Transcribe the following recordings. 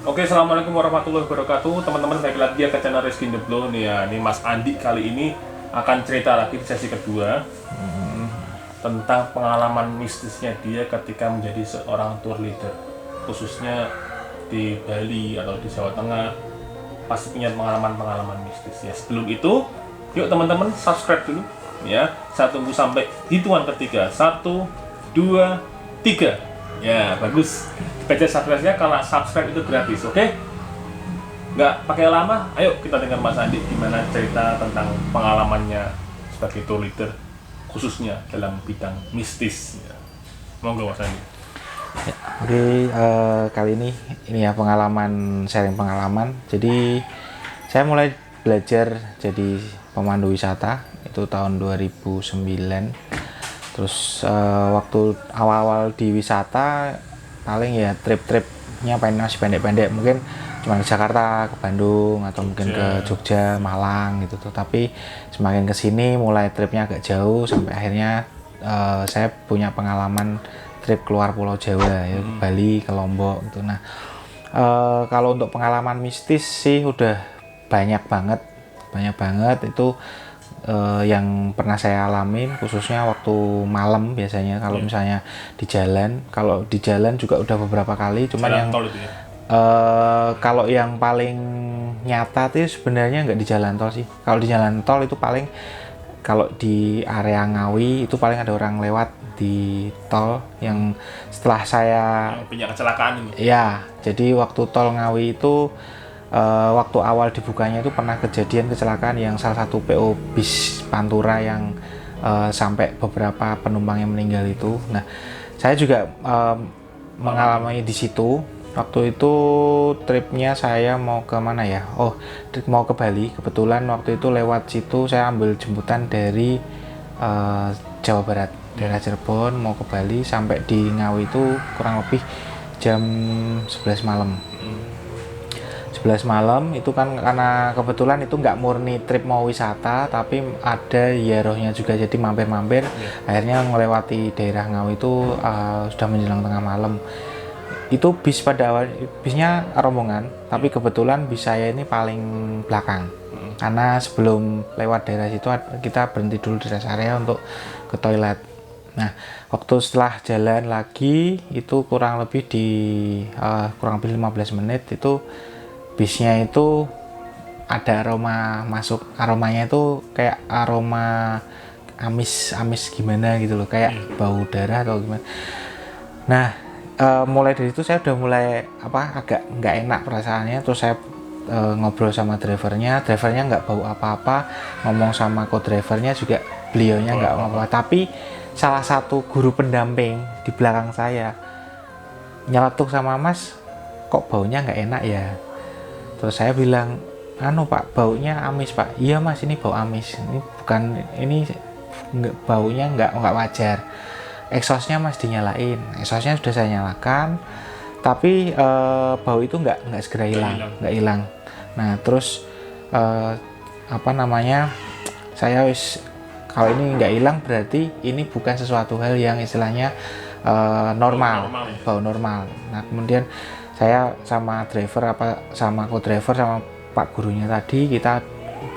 Oke, assalamualaikum warahmatullahi wabarakatuh, teman-teman. Balik lagi ya ke channel Rizky in the Blow nih ya. Ini Mas Andi kali ini akan cerita lagi di sesi kedua tentang pengalaman mistisnya dia ketika menjadi seorang tour leader, khususnya di Bali atau di Jawa Tengah. Pasti punya pengalaman-pengalaman mistis ya. Sebelum itu, yuk teman-teman subscribe dulu ya. Saya tunggu sampai hitungan ketiga. 1, 2, 3. Ya, bagus. Baca subscribe-nya, karena subscribe itu gratis, oke? Nggak pakai lama, ayo kita dengar Mas Andi gimana cerita tentang pengalamannya sebagai tour leader, khususnya dalam bidang mistis. Ya. Monggo Mas Andi. Ya, oke, kali ini ya pengalaman, sharing pengalaman. Jadi saya mulai belajar jadi pemandu wisata itu tahun 2009. Terus waktu awal-awal di wisata paling ya trip-tripnya masih pendek-pendek, mungkin cuma ke Jakarta, ke Bandung, atau mungkin ke Jogja, Malang gitu tuh. Tapi semakin kesini mulai tripnya agak jauh sampai akhirnya saya punya pengalaman trip keluar Pulau Jawa ya, Bali, ke Lombok gitu. Nah, kalau untuk pengalaman mistis sih udah banyak banget itu yang pernah saya alamin, khususnya waktu malam. Biasanya kalau misalnya di jalan, kalau di jalan juga udah beberapa kali, cuman Jalan yang tol itu ya? kalau yang paling nyata itu sebenarnya nggak di jalan tol sih. Kalau di jalan tol itu paling, kalau di area Ngawi itu paling ada orang lewat di tol yang setelah saya Yang punya kecelakaan ini. ya, jadi waktu tol Ngawi itu waktu awal dibukanya itu pernah kejadian kecelakaan yang salah satu PO bis Pantura yang sampai beberapa penumpang yang meninggal itu. Nah, saya juga mengalami di situ. Waktu itu tripnya saya mau ke mana ya? Oh, mau ke Bali. Kebetulan waktu itu lewat situ saya ambil jemputan dari Jawa Barat, daerah Cirebon, mau ke Bali. Sampai di Ngawi itu kurang lebih jam 11 malam. 11 malam itu kan, karena kebetulan itu nggak murni trip mau wisata, tapi ada ziarahnya juga, jadi mampir-mampir. Akhirnya melewati daerah Ngawi itu sudah menjelang tengah malam. Itu bis pada awal, bisnya rombongan, tapi kebetulan bis saya ini paling belakang. Karena sebelum lewat daerah situ kita berhenti dulu di rest area untuk ke toilet. Nah, waktu setelah jalan lagi itu kurang lebih 15 menit itu bisnya itu ada aroma masuk, aromanya itu kayak aroma amis gimana gitu loh, kayak bau darah atau gimana. Nah, mulai dari itu saya udah mulai agak nggak enak perasaannya. Terus saya ngobrol sama drivernya nggak bau apa-apa, ngomong sama co-drivernya juga beliaunya nggak apa-apa. Tapi salah satu guru pendamping di belakang saya nyeletuk sama, "Mas, kok baunya nggak enak ya?" Terus saya bilang, Pak, baunya amis Pak." "Iya Mas, ini bau amis, ini baunya nggak wajar. Exhaustnya Mas dinyalain." Exhaustnya sudah saya nyalakan, tapi bau itu nggak segera nggak hilang. Nah, terus saya kalau ini nggak hilang berarti ini bukan sesuatu hal yang istilahnya normal, bau normal. Nah, kemudian saya sama sama co-driver sama Pak gurunya tadi, kita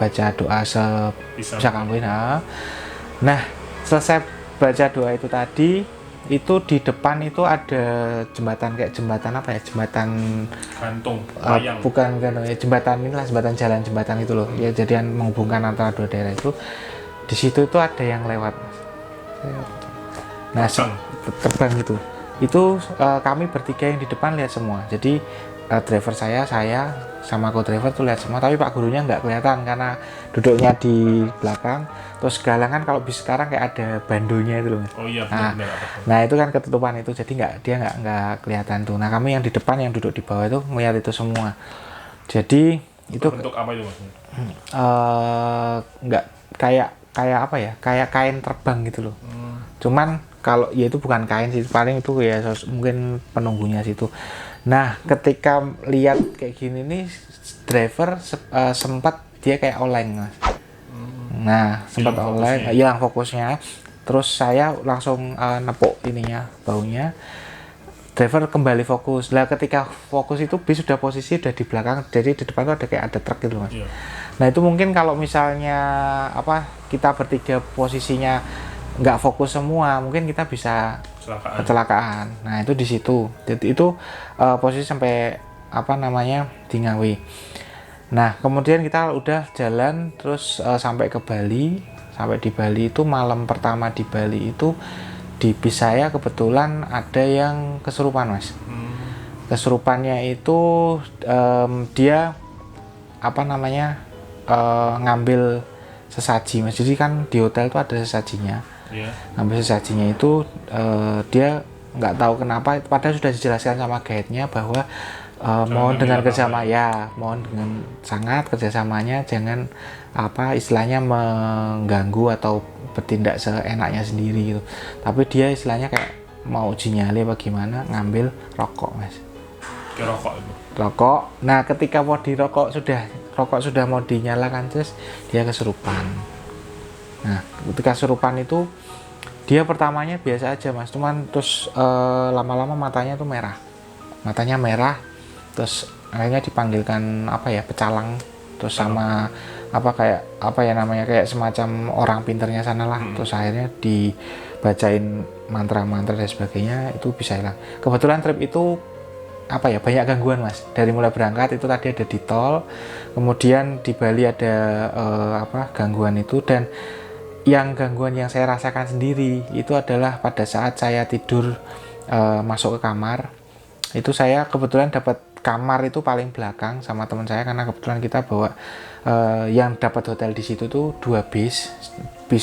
baca doa sebisa mungkin. Nah, selesai baca doa itu tadi, itu di depan itu ada jembatan, kayak jembatan jembatan Gantung, bukan ya, jembatan jalan, jembatan itu loh ya, jadi yang menghubungkan antara dua daerah itu. Di situ itu ada yang lewat. Nah, terbang gitu. Itu kami bertiga yang di depan lihat semua. Jadi driver saya sama co-driver tuh lihat semua, tapi Pak gurunya nggak kelihatan karena duduknya di belakang. Terus galangan kalau bis sekarang kayak ada bandonya itu loh. Oh iya, Nah itu kan ketutupan itu, jadi dia nggak kelihatan tuh. Nah, kami yang di depan, yang duduk di bawah itu melihat itu semua. Jadi itu bentuk apa itu Mas? nggak kayak kayak kain terbang gitu loh. Cuman kalau ya itu bukan kain sih, paling itu ya mungkin penunggunya situ. Nah, ketika lihat kayak gini nih, driver sempat dia kayak oleng, Mas. Nah, sempat oleng, hilang fokusnya. Terus saya langsung nepuk baunya. driver kembali fokus. Lah ketika fokus itu bis sudah posisi udah di belakang, jadi di depan tuh ada kayak ada truk gitu mas. Iya. Nah itu mungkin kalau misalnya apa kita bertiga posisinya nggak fokus semua, mungkin kita bisa kecelakaan. Nah itu di situ. Jadi itu posisi sampai apa namanya di Ngawi. Nah kemudian kita udah jalan terus sampai ke Bali. Sampai di Bali itu malam pertama di Bali itu di bis saya kebetulan ada yang kesurupan mas. Kesurupannya itu dia apa namanya ngambil sesaji mas. Jadi kan di hotel itu ada sesajinya. Yeah. Ngambil sesajinya itu dia nggak tahu kenapa, padahal sudah dijelaskan sama guide-nya bahwa mohon dengan kerjasama ya, mohon dengan sangat kerjasamanya, jangan apa istilahnya mengganggu atau bertindak seenaknya sendiri gitu. Tapi dia istilahnya kayak mau uji nyali apa gimana, ngambil rokok mas. Rokok itu. Rokok. Nah ketika mau dirokok rokok sudah mau dinyalakan terus dia kesurupan. Nah ketika kesurupan itu dia pertamanya biasa aja mas, cuman terus lama-lama matanya tuh merah. Matanya merah, terus akhirnya dipanggilkan apa ya pecalang, terus sama apa kayak apa ya namanya kayak semacam orang pinternya sana lah. Terus akhirnya dibacain mantra-mantra dan sebagainya, itu bisa hilang. Kebetulan trip itu apa ya banyak gangguan mas, dari mulai berangkat itu tadi ada di tol, kemudian di Bali ada apa gangguan itu, dan yang gangguan yang saya rasakan sendiri itu adalah pada saat saya tidur masuk ke kamar, itu saya kebetulan dapat kamar itu paling belakang sama teman saya karena kebetulan kita bawa yang dapat hotel di situ tuh 2 bis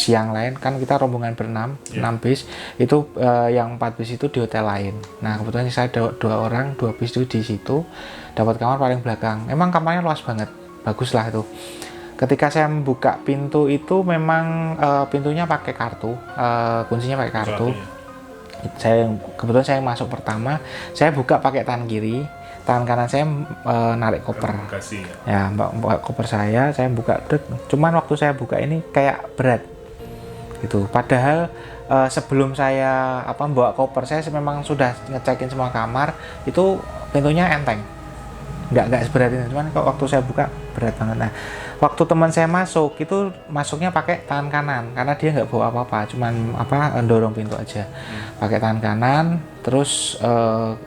yang lain kan kita rombongan berenam, 6 bis itu yang 4 bis itu di hotel lain. Nah kebetulan saya ada 2 orang, 2 bis itu di situ dapat kamar paling belakang. Emang kamarnya luas banget, bagus lah itu. Ketika saya membuka pintu itu memang pintunya pakai kartu, kuncinya pakai kartu. Saya kebetulan saya masuk pertama, saya buka pakai tangan kiri, tangan kanan saya narik koper. Ya, buka koper saya buka. Cuman waktu saya buka ini kayak berat, gitu. Padahal sebelum saya bawa koper saya memang sudah ngecekin semua kamar, itu pintunya enteng, nggak seberat ini. Cuman kok waktu saya buka berat banget. Nah, waktu teman saya masuk itu masuknya pakai tangan kanan karena dia nggak bawa apa-apa, cuman dorong pintu aja pakai tangan kanan. Terus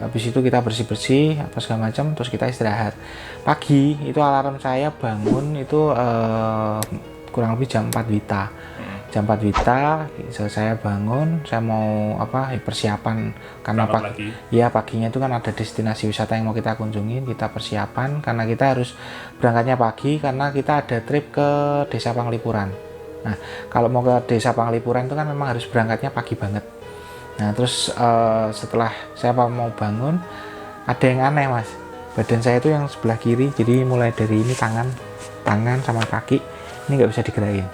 habis itu kita bersih-bersih apa segala macam, terus kita istirahat. Pagi itu alarm saya bangun itu kurang lebih jam 4 WITA. Jam 4 WITA saya bangun, saya mau persiapan karena paginya itu kan ada destinasi wisata yang mau kita kunjungin, kita persiapan karena kita harus berangkatnya pagi karena kita ada trip ke Desa Panglipuran. Nah, kalau mau ke Desa Panglipuran itu kan memang harus berangkatnya pagi banget. Nah, terus setelah saya mau bangun, ada yang aneh mas, badan saya itu yang sebelah kiri, jadi mulai dari ini tangan sama kaki ini nggak bisa digerakin.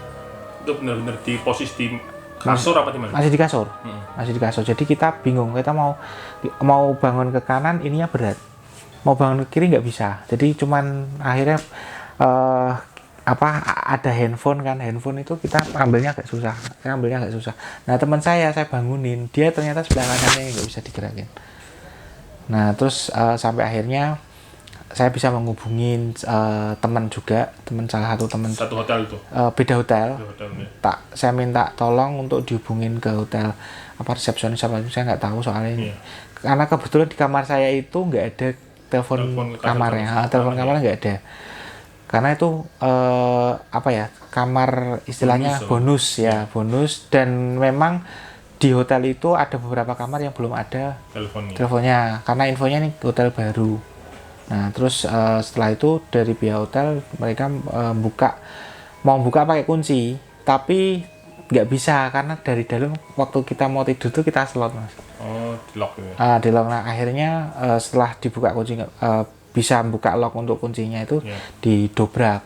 Itu benar-benar di posisi kasur apa di mana? Masih di kasur. Masih di kasur. Jadi kita bingung, kita mau bangun ke kanan ininya berat, mau bangun ke kiri nggak bisa. Jadi cuman akhirnya ada handphone itu kita ambilnya agak susah. Nah teman saya bangunin, dia ternyata sebelah kanannya nggak bisa digerakin. Nah terus sampai akhirnya saya bisa menghubungin teman salah satu teman satu hotel itu beda hotel ya. Saya minta tolong untuk dihubungin ke hotel resepsionis apa itu saya nggak tahu soalnya ini. Karena kebetulan di kamar saya itu nggak ada telepon kamarnya, telepon kamarnya nggak ada karena itu kamar istilahnya bonus dan memang di hotel itu ada beberapa kamar yang belum ada teleponnya karena infonya ini hotel baru. Nah terus setelah itu dari pihak hotel mereka mau buka pakai kunci, tapi nggak bisa karena dari dalam waktu kita mau tidur tuh kita slot mas. Oh di lock ya? Di lock. Nah akhirnya setelah dibuka kunci bisa buka lock untuk kuncinya itu didobrak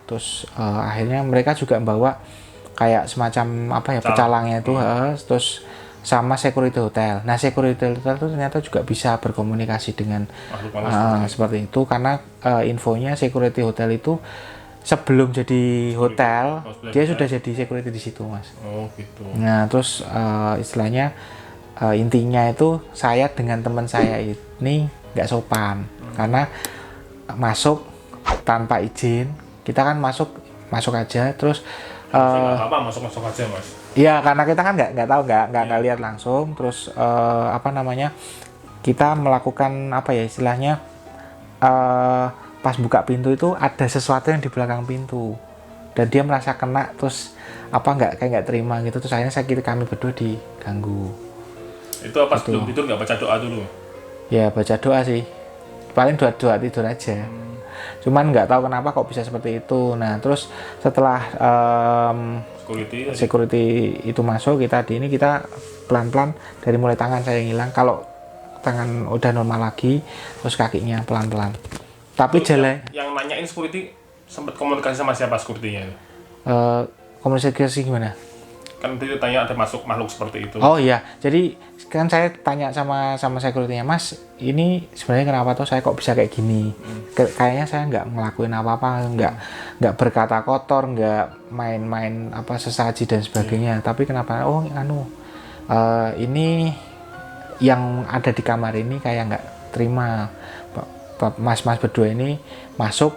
terus akhirnya mereka juga membawa kayak semacam pecalangnya itu terus sama security hotel. Nah security hotel itu ternyata juga bisa berkomunikasi dengan seperti itu karena infonya security hotel itu sebelum jadi hotel dia sudah jadi security di situ mas. Oh gitu. Nah terus istilahnya intinya itu saya dengan teman saya ini nggak sopan karena masuk tanpa izin. Kita kan masuk aja terus Nggak apa-apa, masuk aja mas. iya, karena kita kan nggak tahu, nggak lihat langsung. Terus apa namanya, kita melakukan apa ya istilahnya, pas buka pintu itu ada sesuatu yang di belakang pintu dan dia merasa kena, terus apa nggak terima gitu. Terus akhirnya kami berdua diganggu. Itu apa sebelum tidur nggak baca doa dulu? Ya baca doa sih, paling doa tidur aja. Cuman nggak tahu kenapa kok bisa seperti itu. Nah terus setelah security itu masuk, kita pelan-pelan dari mulai tangan saya yang hilang. Kalau tangan udah normal lagi, terus kakinya pelan-pelan. Tapi jalan yang nanyain security sempat komunikasi sama siapa security-nya? Komunikasi gimana? Kan dia tanya ada masuk makhluk seperti itu. Oh iya, jadi kan saya tanya sama security-nya, Mas, ini sebenarnya kenapa tuh saya kok bisa kayak gini? Kayaknya saya nggak ngelakuin apa-apa, nggak berkata kotor, nggak main-main apa sesaji dan sebagainya. Tapi kenapa? Oh, ini yang ada di kamar ini kayak nggak terima. Mas berdua ini masuk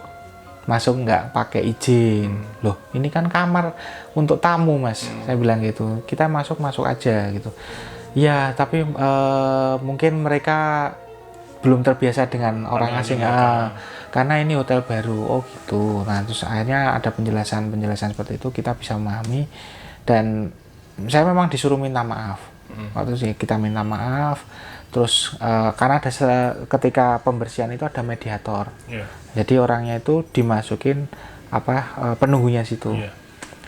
nggak pakai izin. Loh, ini kan kamar untuk tamu, Mas. Saya bilang gitu. Kita masuk aja gitu. Ya, tapi mungkin mereka belum terbiasa dengan orang asing. Karena ini hotel baru. Oh gitu. Nah, terus akhirnya ada penjelasan seperti itu, kita bisa memahami. Dan saya memang disuruh minta maaf. Waktu itu kita minta maaf. Terus karena ada ketika pembersihan itu ada mediator. Jadi orangnya itu dimasukin penunggunya situ.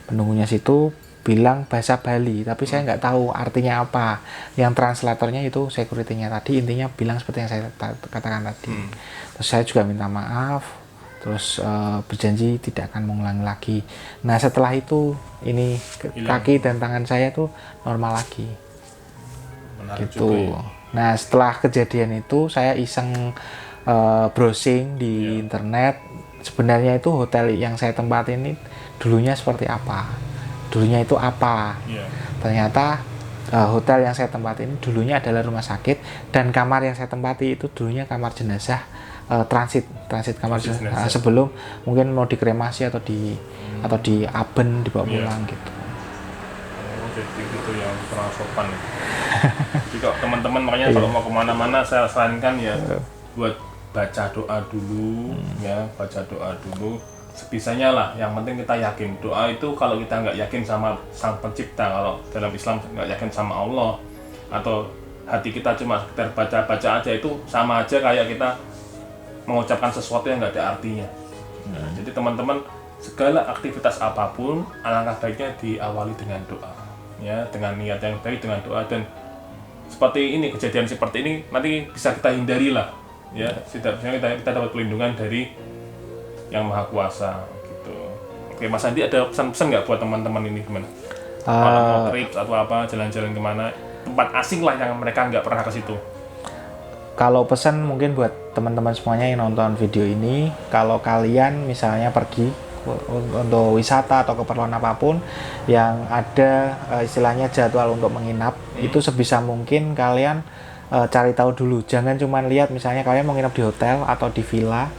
Penunggunya situ bilang bahasa Bali, tapi saya nggak tahu artinya apa. Yang translatornya itu security-nya tadi, intinya bilang seperti yang saya katakan tadi. Terus saya juga minta maaf, terus berjanji tidak akan mengulangi lagi. Nah setelah itu ini kaki dan tangan saya tuh normal lagi. Menarik gitu. Juga, ya? Nah setelah kejadian itu saya iseng browsing di internet. Sebenarnya itu hotel yang saya tempatin ini dulunya seperti apa? Dulunya itu apa? Ternyata hotel yang saya tempati ini dulunya adalah rumah sakit, dan kamar yang saya tempati itu dulunya kamar jenazah, transit kamar jenazah sebelum mungkin mau dikremasi atau di aben dibawa pulang gitu. Jadi itu yang kurang sopan. Jadi kalau teman-teman makanya kalau mau kemana-mana saya sarankan ya buat baca doa dulu, baca doa dulu. Sebisanya lah, yang penting kita yakin. Doa itu kalau kita nggak yakin sama Sang Pencipta, kalau dalam Islam nggak yakin sama Allah, atau hati kita cuma sekedar baca-baca aja, itu sama aja kayak kita mengucapkan sesuatu yang nggak ada artinya. Jadi teman-teman, segala aktivitas apapun alangkah baiknya diawali dengan doa, ya, dengan niat yang baik, dengan doa. Dan seperti ini, kejadian seperti ini nanti bisa kita hindari lah, ya, setidaknya kita dapat perlindungan dari Yang Maha Kuasa gitu. Oke, Mas Andi ada pesan-pesan nggak buat teman-teman ini gimana? Kalau mau trip atau apa, jalan-jalan kemana, tempat asing lah yang mereka nggak pernah ke situ. Kalau pesan mungkin buat teman-teman semuanya yang nonton video ini, kalau kalian misalnya pergi untuk wisata atau keperluan apapun yang ada istilahnya jadwal untuk menginap, itu sebisa mungkin kalian cari tahu dulu. Jangan cuma lihat misalnya kalian mau nginap di hotel atau di villa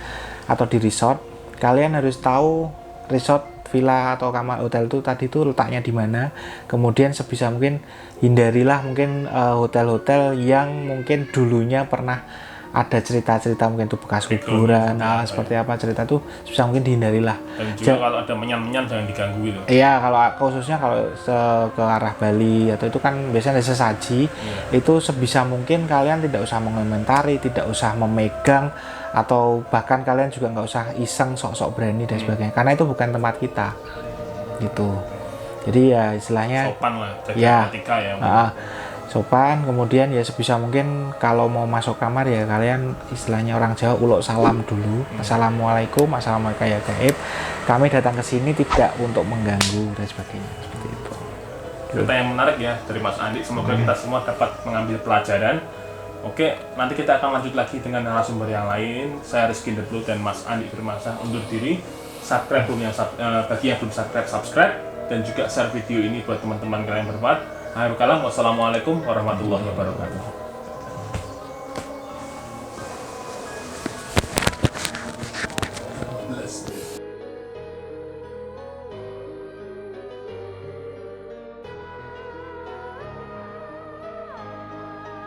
atau di resort. Kalian harus tahu resort, villa atau kamar hotel itu tadi itu letaknya di mana. Kemudian sebisa mungkin hindarilah mungkin hotel-hotel yang mungkin dulunya pernah ada cerita-cerita mungkin itu bekas kuburan, seperti apa cerita itu sebisa mungkin dihindarilah. Dan juga kalau ada menyan-menyan jangan diganggu gitu. Iya, kalau khususnya kalau ke arah Bali atau itu kan biasanya ada sesaji, itu sebisa mungkin kalian tidak usah mengomentari, tidak usah memegang, atau bahkan kalian juga nggak usah iseng sok-sok berani dan sebagainya, karena itu bukan tempat kita gitu. Jadi ya istilahnya sopan lah, jaga etika ya. Sopan. Kemudian ya sebisa mungkin kalau mau masuk kamar ya kalian istilahnya orang Jawa uluk salam dulu. Assalamualaikum, assalamualaikum ya gaib, kami datang ke sini tidak untuk mengganggu dan sebagainya, seperti itu. Cerita yang menarik ya dari Mas Andi, semoga kita semua dapat mengambil pelajaran. Oke, nanti kita akan lanjut lagi dengan narasumber yang lain. Saya Rizky The Blue dan Mas Andi Firmansyah undur diri. Subscribe bagi yang belum subscribe, dan juga share video ini buat teman-teman kalian yang bermanfaat. Akhirul kalam, wassalamualaikum warahmatullahi wabarakatuh.